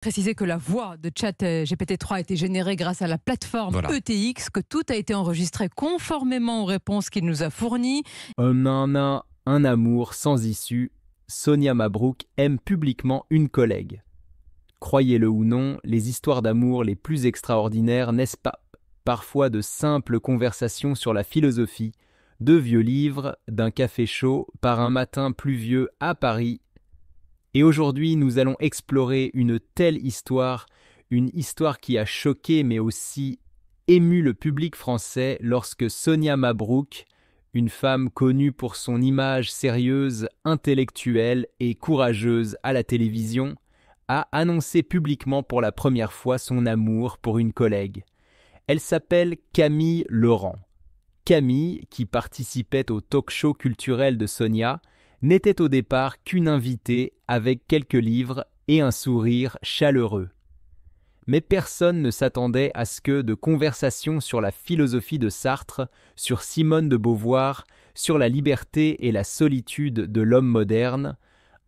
Préciser que la voix de chat GPT-3 a été générée grâce à la plateforme Voilà. ETX, que tout a été enregistré conformément aux réponses qu'il nous a fournies. Un amour sans issue. Sonia Mabrouk aime publiquement une collègue. Croyez-le ou non, les histoires d'amour les plus extraordinaires, n'est-ce pas parfois de simples conversations sur la philosophie, de vieux livres, d'un café chaud, par un matin pluvieux à Paris. Et aujourd'hui, nous allons explorer une telle histoire, une histoire qui a choqué mais aussi ému le public français lorsque Sonia Mabrouk, une femme connue pour son image sérieuse, intellectuelle et courageuse à la télévision, a annoncé publiquement pour la première fois son amour pour une collègue. Elle s'appelle Camille Laurent. Camille, qui participait au talk-show culturel de Sonia, n'était au départ qu'une invitée avec quelques livres et un sourire chaleureux. Mais personne ne s'attendait à ce que de conversations sur la philosophie de Sartre, sur Simone de Beauvoir, sur la liberté et la solitude de l'homme moderne,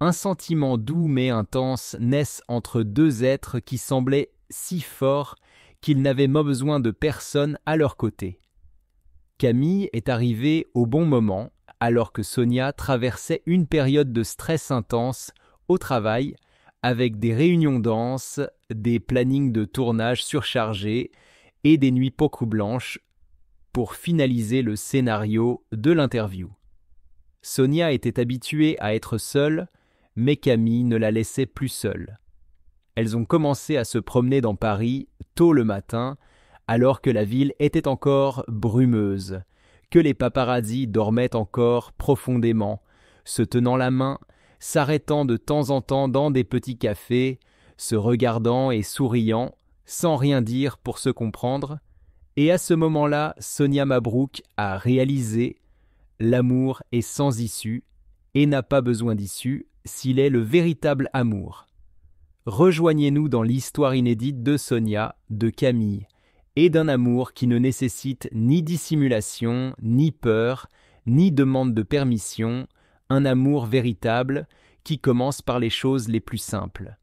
un sentiment doux mais intense naisse entre deux êtres qui semblaient si forts qu'ils n'avaient besoin de personne à leur côté. Camille est arrivée au bon moment, alors que Sonia traversait une période de stress intense au travail, avec des réunions denses, des plannings de tournage surchargés et des nuits beaucoup blanches pour finaliser le scénario de l'interview. Sonia était habituée à être seule, mais Camille ne la laissait plus seule. Elles ont commencé à se promener dans Paris tôt le matin, alors que la ville était encore brumeuse, que les paparazzis dormaient encore profondément, se tenant la main, s'arrêtant de temps en temps dans des petits cafés, se regardant et souriant, sans rien dire pour se comprendre. Et à ce moment-là, Sonia Mabrouk a réalisé l'amour est sans issue et n'a pas besoin d'issue s'il est le véritable amour. Rejoignez-nous dans l'histoire inédite de Sonia, de Camille, et d'un amour qui ne nécessite ni dissimulation, ni peur, ni demande de permission, un amour véritable qui commence par les choses les plus simples.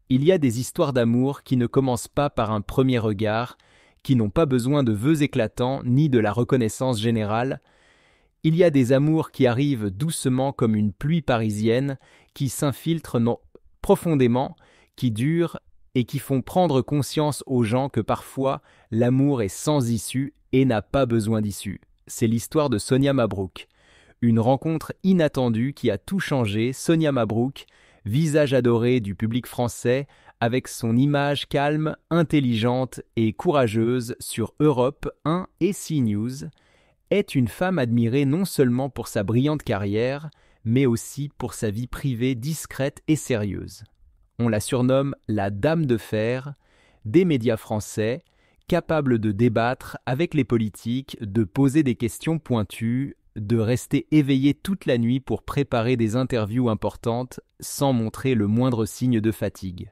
Il y a des histoires d'amour qui ne commencent pas par un premier regard, qui n'ont pas besoin de vœux éclatants ni de la reconnaissance générale. Il y a des amours qui arrivent doucement comme une pluie parisienne, qui s'infiltrent profondément, qui durent et qui font prendre conscience aux gens que parfois l'amour est sans issue et n'a pas besoin d'issue. C'est l'histoire de Sonia Mabrouk. Une rencontre inattendue qui a tout changé. Sonia Mabrouk, visage adoré du public français, avec son image calme, intelligente et courageuse sur Europe 1 et CNews, est une femme admirée non seulement pour sa brillante carrière, mais aussi pour sa vie privée discrète et sérieuse. On la surnomme la Dame de Fer des médias français, capable de débattre avec les politiques, de poser des questions pointues, de rester éveillée toute la nuit pour préparer des interviews importantes sans montrer le moindre signe de fatigue.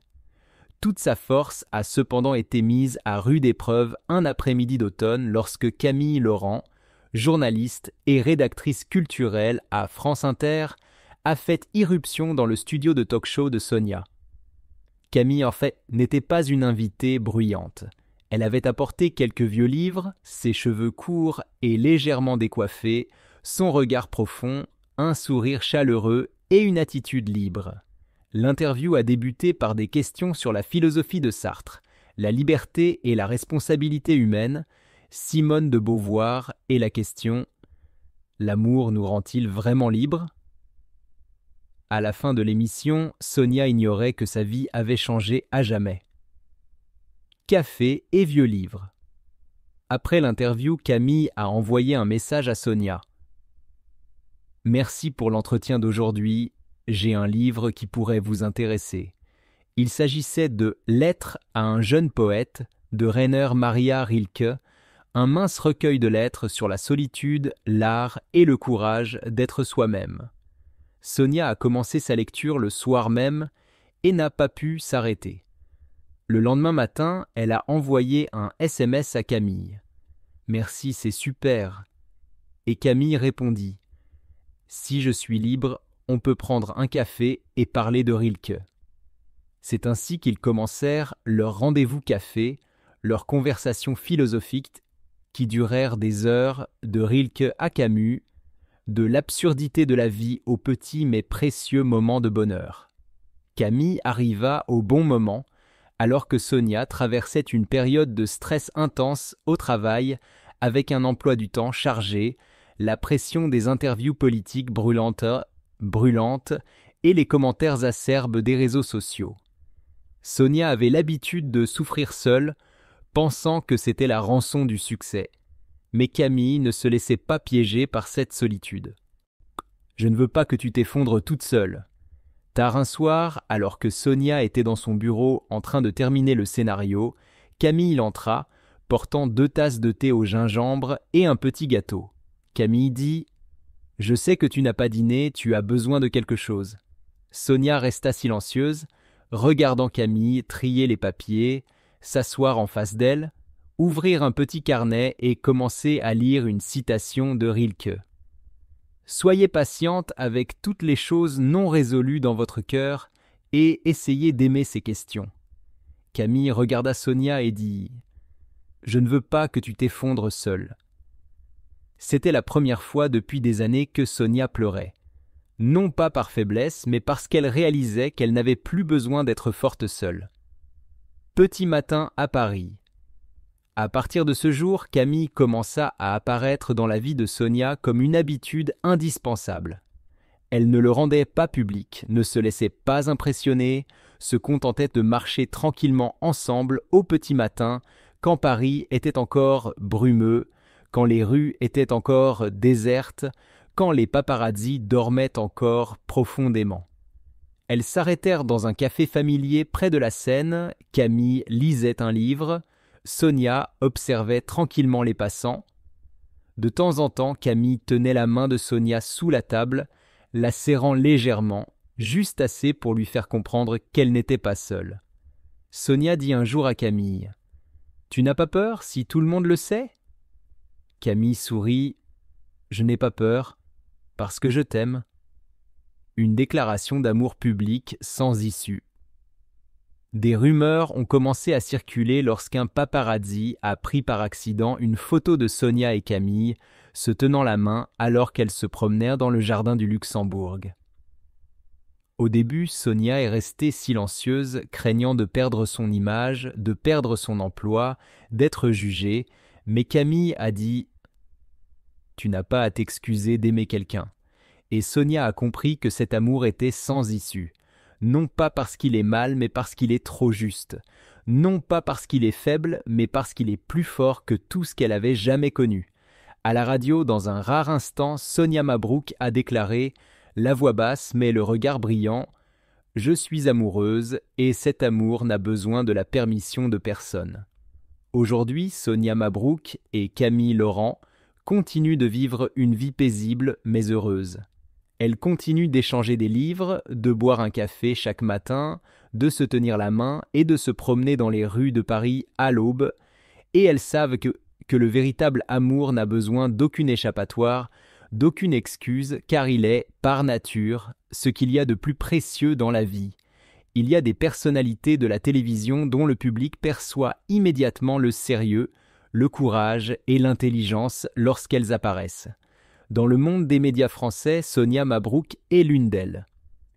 Toute sa force a cependant été mise à rude épreuve un après-midi d'automne lorsque Camille Laurent, journaliste et rédactrice culturelle à France Inter, a fait irruption dans le studio de talk-show de Sonia. Camille, en fait, n'était pas une invitée bruyante. Elle avait apporté quelques vieux livres, ses cheveux courts et légèrement décoiffés, son regard profond, un sourire chaleureux et une attitude libre. L'interview a débuté par des questions sur la philosophie de Sartre, la liberté et la responsabilité humaine, Simone de Beauvoir et la question « L'amour nous rend-il vraiment libres ?» À la fin de l'émission, Sonia ignorait que sa vie avait changé à jamais. Café et vieux livres. Après l'interview, Camille a envoyé un message à Sonia. « Merci pour l'entretien d'aujourd'hui, j'ai un livre qui pourrait vous intéresser. » Il s'agissait de Lettres à un jeune poète de Rainer Maria Rilke, un mince recueil de lettres sur la solitude, l'art et le courage d'être soi-même. Sonia a commencé sa lecture le soir même et n'a pas pu s'arrêter. Le lendemain matin, elle a envoyé un SMS à Camille. « Merci, c'est super. » Et Camille répondit « Si je suis libre, on peut prendre un café et parler de Rilke. » C'est ainsi qu'ils commencèrent leur rendez-vous café, leur conversation philosophique qui durèrent des heures, de Rilke à Camus, de l'absurdité de la vie aux petits mais précieux moments de bonheur. Camille arriva au bon moment, alors que Sonia traversait une période de stress intense au travail, avec un emploi du temps chargé, la pression des interviews politiques brûlantes et les commentaires acerbes des réseaux sociaux. Sonia avait l'habitude de souffrir seule, pensant que c'était la rançon du succès. Mais Camille ne se laissait pas piéger par cette solitude. « Je ne veux pas que tu t'effondres toute seule. » Tard un soir, alors que Sonia était dans son bureau en train de terminer le scénario, Camille entra, portant 2 tasses de thé au gingembre et un petit gâteau. Camille dit « Je sais que tu n'as pas dîné, tu as besoin de quelque chose. » Sonia resta silencieuse, regardant Camille trier les papiers, s'asseoir en face d'elle, ouvrir un petit carnet et commencer à lire une citation de Rilke. « Soyez patiente avec toutes les choses non résolues dans votre cœur et essayez d'aimer ces questions. » Camille regarda Sonia et dit « Je ne veux pas que tu t'effondres seule. » C'était la première fois depuis des années que Sonia pleurait. Non pas par faiblesse, mais parce qu'elle réalisait qu'elle n'avait plus besoin d'être forte seule. Petit matin à Paris. À partir de ce jour, Camille commença à apparaître dans la vie de Sonia comme une habitude indispensable. Elle ne le rendait pas public, ne se laissait pas impressionner, se contentait de marcher tranquillement ensemble au petit matin, quand Paris était encore brumeux, quand les rues étaient encore désertes, quand les paparazzis dormaient encore profondément. Elles s'arrêtèrent dans un café familier près de la Seine, Camille lisait un livre, Sonia observait tranquillement les passants. De temps en temps, Camille tenait la main de Sonia sous la table, la serrant légèrement, juste assez pour lui faire comprendre qu'elle n'était pas seule. Sonia dit un jour à Camille « Tu n'as pas peur si tout le monde le sait ?» Camille sourit « Je n'ai pas peur, parce que je t'aime. » Une déclaration d'amour public sans issue. Des rumeurs ont commencé à circuler lorsqu'un paparazzi a pris par accident une photo de Sonia et Camille se tenant la main alors qu'elles se promenèrent dans le jardin du Luxembourg. Au début, Sonia est restée silencieuse, craignant de perdre son image, de perdre son emploi, d'être jugée, mais Camille a dit « Tu n'as pas à t'excuser d'aimer quelqu'un. » Et Sonia a compris que cet amour était sans issue. Non pas parce qu'il est mal, mais parce qu'il est trop juste. Non pas parce qu'il est faible, mais parce qu'il est plus fort que tout ce qu'elle avait jamais connu. À la radio, dans un rare instant, Sonia Mabrouk a déclaré, la voix basse mais le regard brillant, « Je suis amoureuse et cet amour n'a besoin de la permission de personne. » Aujourd'hui, Sonia Mabrouk et Camille Laurent continuent de vivre une vie paisible mais heureuse. Elles continuent d'échanger des livres, de boire un café chaque matin, de se tenir la main et de se promener dans les rues de Paris à l'aube, et elles savent que le véritable amour n'a besoin d'aucune échappatoire, d'aucune excuse, car il est, par nature, ce qu'il y a de plus précieux dans la vie. Il y a des personnalités de la télévision dont le public perçoit immédiatement le sérieux, le courage et l'intelligence lorsqu'elles apparaissent. Dans le monde des médias français, Sonia Mabrouk est l'une d'elles.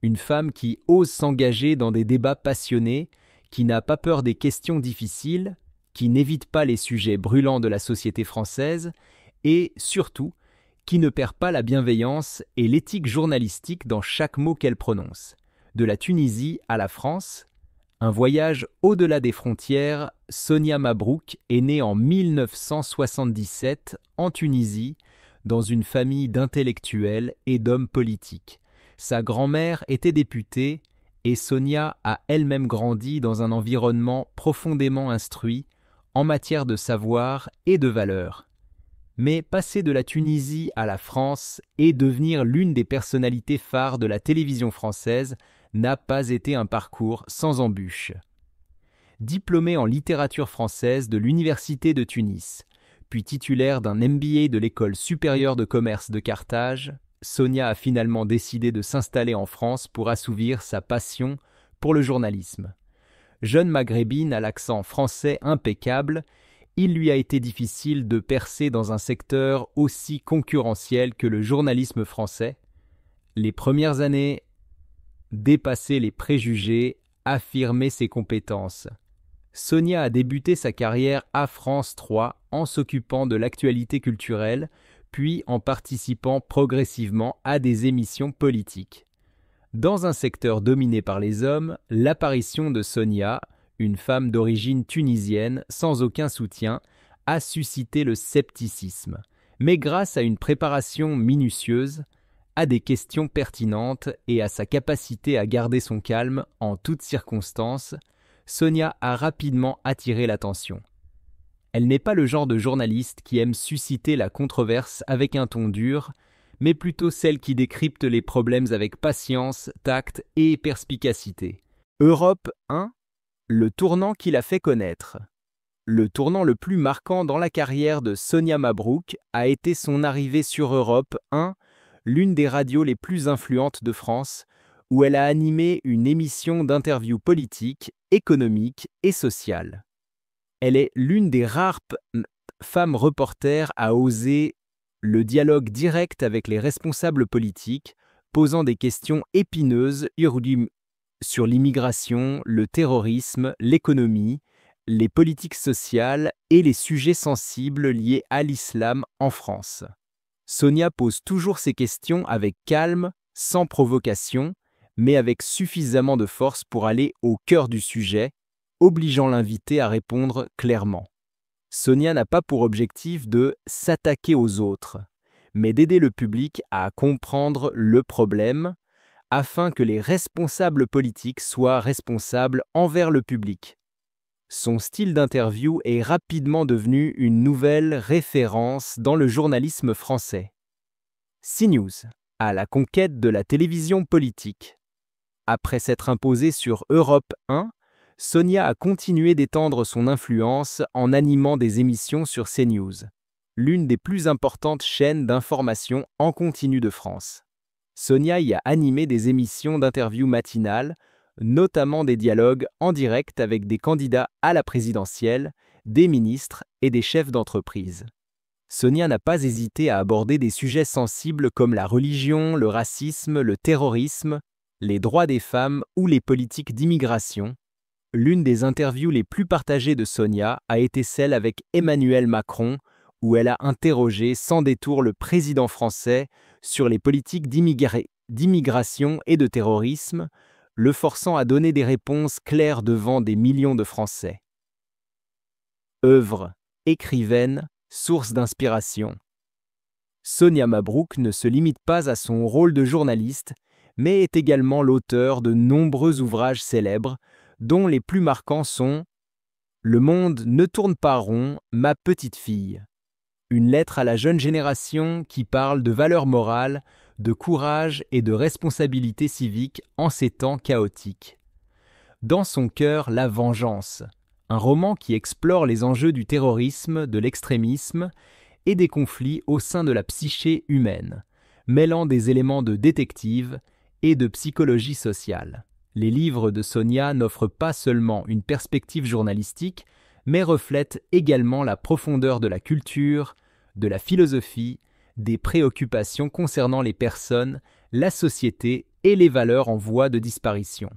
Une femme qui ose s'engager dans des débats passionnés, qui n'a pas peur des questions difficiles, qui n'évite pas les sujets brûlants de la société française et, surtout, qui ne perd pas la bienveillance et l'éthique journalistique dans chaque mot qu'elle prononce. De la Tunisie à la France, un voyage au-delà des frontières, Sonia Mabrouk est née en 1977 en Tunisie, dans une famille d'intellectuels et d'hommes politiques. Sa grand-mère était députée et Sonia a elle-même grandi dans un environnement profondément instruit en matière de savoir et de valeurs. Mais passer de la Tunisie à la France et devenir l'une des personnalités phares de la télévision française n'a pas été un parcours sans embûches. Diplômée en littérature française de l'Université de Tunis, puis titulaire d'un MBA de l'École supérieure de commerce de Carthage, Sonia a finalement décidé de s'installer en France pour assouvir sa passion pour le journalisme. Jeune maghrébine à l'accent français impeccable, il lui a été difficile de percer dans un secteur aussi concurrentiel que le journalisme français. Les premières années, dépasser les préjugés, affirmer ses compétences. Sonia a débuté sa carrière à France 3 en s'occupant de l'actualité culturelle, puis en participant progressivement à des émissions politiques. Dans un secteur dominé par les hommes, l'apparition de Sonia, une femme d'origine tunisienne sans aucun soutien, a suscité le scepticisme. Mais grâce à une préparation minutieuse, à des questions pertinentes et à sa capacité à garder son calme en toutes circonstances, Sonia a rapidement attiré l'attention. Elle n'est pas le genre de journaliste qui aime susciter la controverse avec un ton dur, mais plutôt celle qui décrypte les problèmes avec patience, tact et perspicacité. Europe 1, le tournant qui l'a fait connaître. Le tournant le plus marquant dans la carrière de Sonia Mabrouk a été son arrivée sur Europe 1, l'une des radios les plus influentes de France, où elle a animé une émission d'interviews politiques, économiques et sociales. Elle est l'une des rares femmes reporters à oser le dialogue direct avec les responsables politiques, posant des questions épineuses sur l'immigration, le terrorisme, l'économie, les politiques sociales et les sujets sensibles liés à l'islam en France. Sonia pose toujours ses questions avec calme, sans provocation, mais avec suffisamment de force pour aller au cœur du sujet, obligeant l'invité à répondre clairement. Sonia n'a pas pour objectif de s'attaquer aux autres, mais d'aider le public à comprendre le problème, afin que les responsables politiques soient responsables envers le public. Son style d'interview est rapidement devenu une nouvelle référence dans le journalisme français. CNews, à la conquête de la télévision politique. Après s'être imposée sur Europe 1, Sonia a continué d'étendre son influence en animant des émissions sur CNews, l'une des plus importantes chaînes d'information en continu de France. Sonia y a animé des émissions d'interviews matinales, notamment des dialogues en direct avec des candidats à la présidentielle, des ministres et des chefs d'entreprise. Sonia n'a pas hésité à aborder des sujets sensibles comme la religion, le racisme, le terrorisme, les droits des femmes ou les politiques d'immigration. L'une des interviews les plus partagées de Sonia a été celle avec Emmanuel Macron, où elle a interrogé sans détour le président français sur les politiques d'immigration et de terrorisme, le forçant à donner des réponses claires devant des millions de Français. Œuvre, écrivaine, source d'inspiration. Sonia Mabrouk ne se limite pas à son rôle de journaliste, mais est également l'auteur de nombreux ouvrages célèbres, dont les plus marquants sont « Le monde ne tourne pas rond, ma petite fille », une lettre à la jeune génération qui parle de valeurs morales, de courage et de responsabilité civique en ces temps chaotiques. Dans son cœur, la vengeance, un roman qui explore les enjeux du terrorisme, de l'extrémisme et des conflits au sein de la psyché humaine, mêlant des éléments de détective et de psychologie sociale. Les livres de Sonia n'offrent pas seulement une perspective journalistique, mais reflètent également la profondeur de la culture, de la philosophie, des préoccupations concernant les personnes, la société et les valeurs en voie de disparition.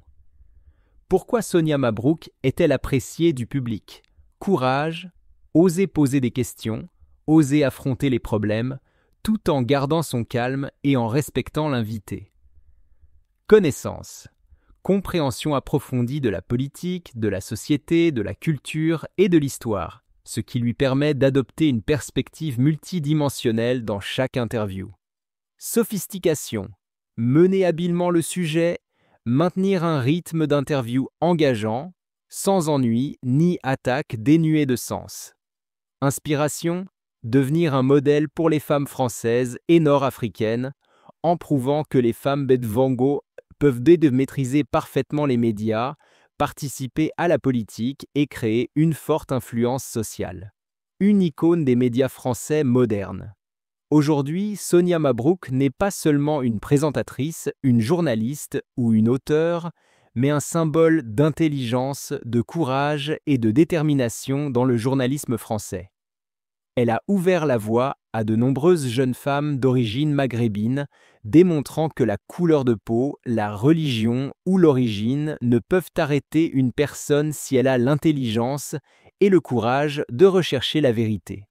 Pourquoi Sonia Mabrouk est-elle appréciée du public ? Courage, oser poser des questions, oser affronter les problèmes, tout en gardant son calme et en respectant l'invité. Connaissance. Compréhension approfondie de la politique, de la société, de la culture et de l'histoire, ce qui lui permet d'adopter une perspective multidimensionnelle dans chaque interview. Sophistication. Mener habilement le sujet, maintenir un rythme d'interview engageant, sans ennui ni attaque dénuée de sens. Inspiration. Devenir un modèle pour les femmes françaises et nord-africaines, en prouvant que les femmes Bedvango peuvent dès de maîtriser parfaitement les médias, participer à la politique et créer une forte influence sociale. Une icône des médias français modernes. Aujourd'hui, Sonia Mabrouk n'est pas seulement une présentatrice, une journaliste ou une auteure, mais un symbole d'intelligence, de courage et de détermination dans le journalisme français. Elle a ouvert la voie à de nombreuses jeunes femmes d'origine maghrébine, démontrant que la couleur de peau, la religion ou l'origine ne peuvent arrêter une personne si elle a l'intelligence et le courage de rechercher la vérité.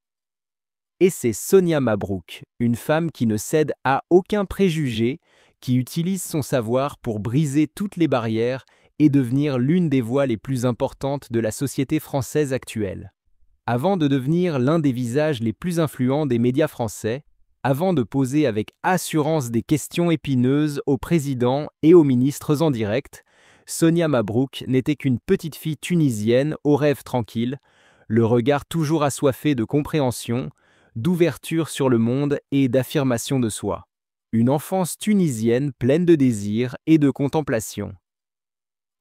Et c'est Sonia Mabrouk, une femme qui ne cède à aucun préjugé, qui utilise son savoir pour briser toutes les barrières et devenir l'une des voix les plus importantes de la société française actuelle. Avant de devenir l'un des visages les plus influents des médias français, avant de poser avec assurance des questions épineuses aux présidents et aux ministres en direct, Sonia Mabrouk n'était qu'une petite fille tunisienne aux rêves tranquilles, le regard toujours assoiffé de compréhension, d'ouverture sur le monde et d'affirmation de soi. Une enfance tunisienne pleine de désirs et de contemplation.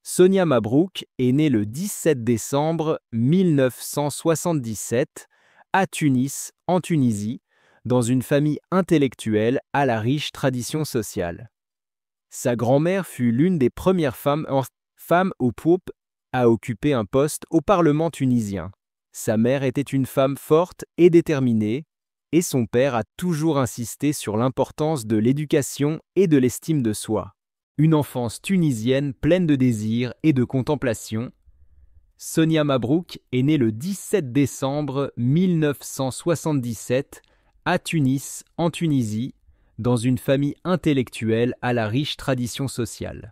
Sonia Mabrouk est née le 17 décembre 1977 à Tunis, en Tunisie, dans une famille intellectuelle à la riche tradition sociale. Sa grand-mère fut l'une des premières femmes au poupe à occuper un poste au Parlement tunisien. Sa mère était une femme forte et déterminée, et son père a toujours insisté sur l'importance de l'éducation et de l'estime de soi. Une enfance tunisienne pleine de désirs et de contemplation. Sonia Mabrouk est née le 17 décembre 1977 à Tunis, en Tunisie, dans une famille intellectuelle à la riche tradition sociale.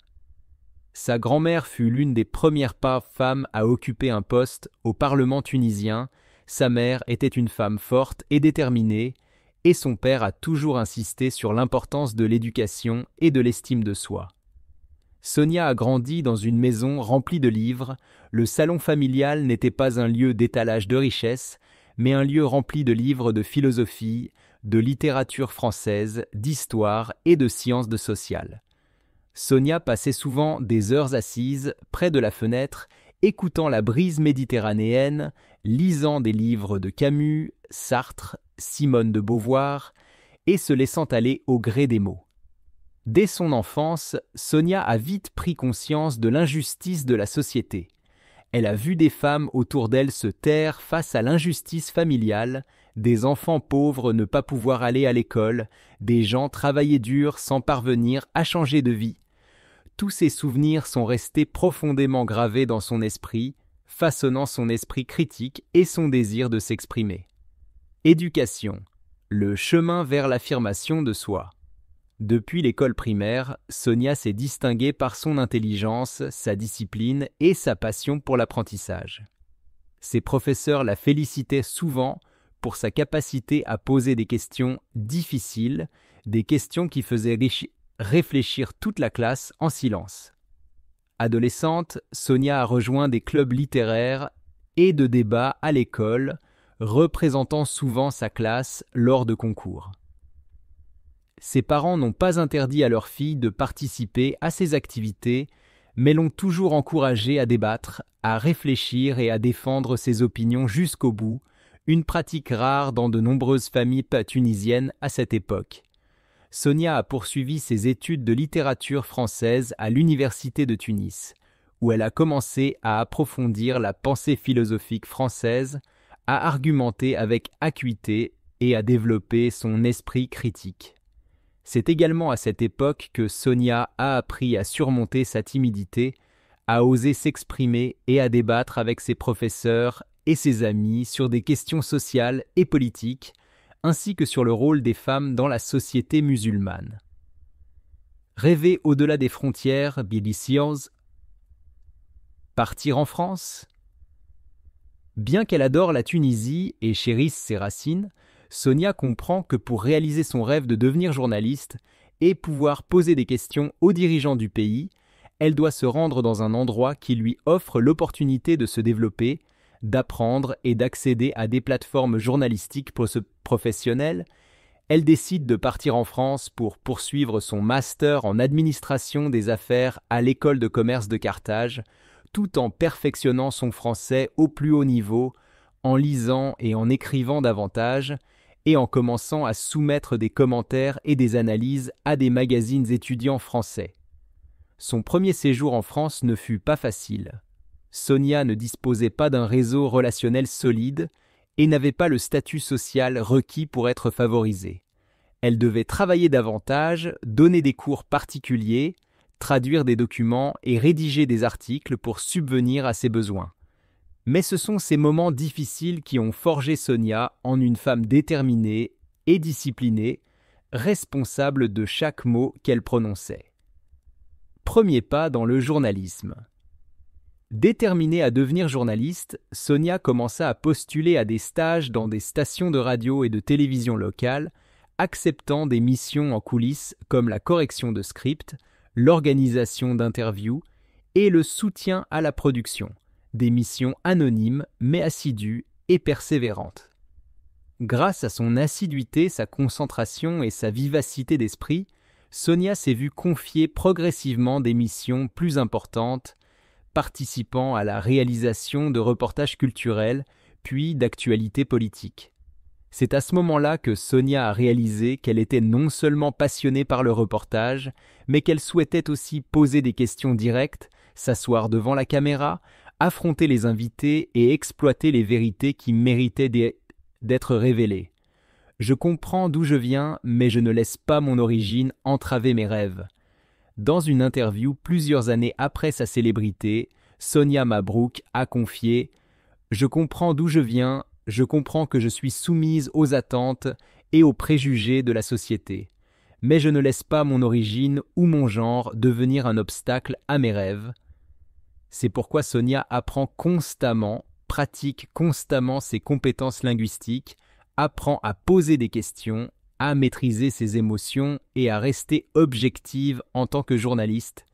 Sa grand-mère fut l'une des premières femmes à occuper un poste au Parlement tunisien. Sa mère était une femme forte et déterminée, et son père a toujours insisté sur l'importance de l'éducation et de l'estime de soi. Sonia a grandi dans une maison remplie de livres. Le salon familial n'était pas un lieu d'étalage de richesses, mais un lieu rempli de livres de philosophie, de littérature française, d'histoire et de sciences de sociales. Sonia passait souvent des heures assises près de la fenêtre, écoutant la brise méditerranéenne, lisant des livres de Camus, Sartre, Simone de Beauvoir, et se laissant aller au gré des mots. Dès son enfance, Sonia a vite pris conscience de l'injustice de la société. Elle a vu des femmes autour d'elle se taire face à l'injustice familiale, des enfants pauvres ne pas pouvoir aller à l'école, des gens travailler dur sans parvenir à changer de vie. Tous ces souvenirs sont restés profondément gravés dans son esprit, façonnant son esprit critique et son désir de s'exprimer. Éducation, le chemin vers l'affirmation de soi. Depuis l'école primaire, Sonia s'est distinguée par son intelligence, sa discipline et sa passion pour l'apprentissage. Ses professeurs la félicitaient souvent pour sa capacité à poser des questions difficiles, des questions qui faisaient réfléchir toute la classe en silence. Adolescente, Sonia a rejoint des clubs littéraires et de débats à l'école, représentant souvent sa classe lors de concours. Ses parents n'ont pas interdit à leur fille de participer à ces activités, mais l'ont toujours encouragée à débattre, à réfléchir et à défendre ses opinions jusqu'au bout, une pratique rare dans de nombreuses familles tunisiennes à cette époque. Sonia a poursuivi ses études de littérature française à l'Université de Tunis, où elle a commencé à approfondir la pensée philosophique française, à argumenter avec acuité et à développer son esprit critique. C'est également à cette époque que Sonia a appris à surmonter sa timidité, à oser s'exprimer et à débattre avec ses professeurs et ses amis sur des questions sociales et politiques, ainsi que sur le rôle des femmes dans la société musulmane. Rêver au-delà des frontières, Billy-Sears. Partir en France. Bien qu'elle adore la Tunisie et chérisse ses racines, Sonia comprend que pour réaliser son rêve de devenir journaliste et pouvoir poser des questions aux dirigeants du pays, elle doit se rendre dans un endroit qui lui offre l'opportunité de se développer, d'apprendre et d'accéder à des plateformes journalistiques professionnelles. Elle décide de partir en France pour poursuivre son master en administration des affaires à l'école de commerce de Carthage, tout en perfectionnant son français au plus haut niveau, en lisant et en écrivant davantage, et en commençant à soumettre des commentaires et des analyses à des magazines étudiants français. Son premier séjour en France ne fut pas facile. Sonia ne disposait pas d'un réseau relationnel solide et n'avait pas le statut social requis pour être favorisée. Elle devait travailler davantage, donner des cours particuliers, traduire des documents et rédiger des articles pour subvenir à ses besoins. Mais ce sont ces moments difficiles qui ont forgé Sonia en une femme déterminée et disciplinée, responsable de chaque mot qu'elle prononçait. Premier pas dans le journalisme. Déterminée à devenir journaliste, Sonia commença à postuler à des stages dans des stations de radio et de télévision locales, acceptant des missions en coulisses comme la correction de scripts, l'organisation d'interviews et le soutien à la production, des missions anonymes mais assidues et persévérantes. Grâce à son assiduité, sa concentration et sa vivacité d'esprit, Sonia s'est vue confier progressivement des missions plus importantes, participant à la réalisation de reportages culturels, puis d'actualités politiques. C'est à ce moment-là que Sonia a réalisé qu'elle était non seulement passionnée par le reportage, mais qu'elle souhaitait aussi poser des questions directes, s'asseoir devant la caméra, affronter les invités et exploiter les vérités qui méritaient d'être révélées. Je comprends d'où je viens, mais je ne laisse pas mon origine entraver mes rêves. Dans une interview plusieurs années après sa célébrité, Sonia Mabrouk a confié « Je comprends d'où je viens, je comprends que je suis soumise aux attentes et aux préjugés de la société. Mais je ne laisse pas mon origine ou mon genre devenir un obstacle à mes rêves. » C'est pourquoi Sonia apprend constamment, pratique constamment ses compétences linguistiques, apprend à poser des questions, à maîtriser ses émotions et à rester objective en tant que journaliste,